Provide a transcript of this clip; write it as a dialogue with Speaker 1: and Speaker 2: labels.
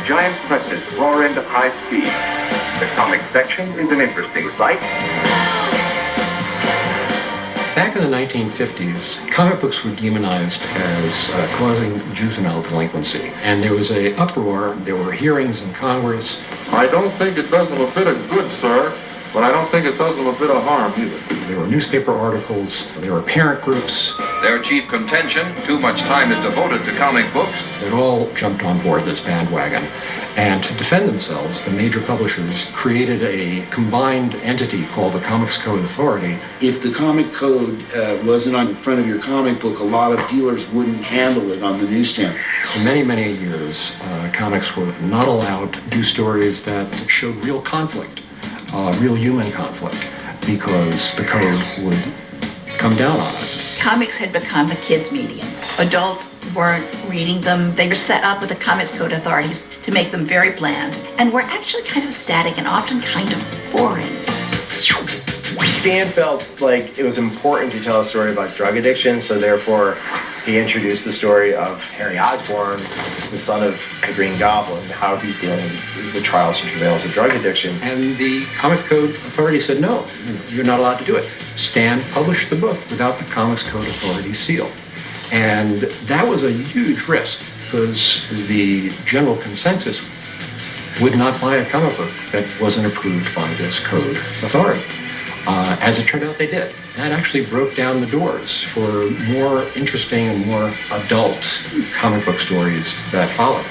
Speaker 1: giant presses roar into high speed. The comic section is an interesting sight.
Speaker 2: Back in the 1950s, comic books were demonized as causing juvenile delinquency. And there was an uproar. There were hearings in Congress.
Speaker 3: I don't think it does them a bit of good, sir, but I don't think it does them a bit of harm either.
Speaker 2: There were newspaper articles. There were parent groups.
Speaker 4: Their chief contention, too much time is devoted to comic books.
Speaker 2: They all jumped on board this bandwagon. And to defend themselves, the major publishers created a combined entity called the Comics Code Authority.
Speaker 5: If the comic code wasn't on the front of your comic book, a lot of dealers wouldn't handle it on the newsstand.
Speaker 2: For many, many years, comics were not allowed to do stories that showed real conflict, real human conflict, because the code would come down on us.
Speaker 6: Comics had become a kids' medium. Adults weren't reading them. They were set up with the Comics Code authorities to make them very bland and were actually kind of static and often kind of boring.
Speaker 7: Stan felt like it was important to tell a story about drug addiction, so therefore he introduced the story of Harry Osborn, the son of the Green Goblin, how he's dealing with the trials and travails of drug addiction.
Speaker 2: And the Comics Code Authority said, no, you're not allowed to do it. Stan published the book without the Comics Code Authority seal. And that was a huge risk because the general consensus would not buy a comic book that wasn't approved by this code authority. As it turned out, they did. That actually broke down the doors for more interesting and more adult comic book stories that followed.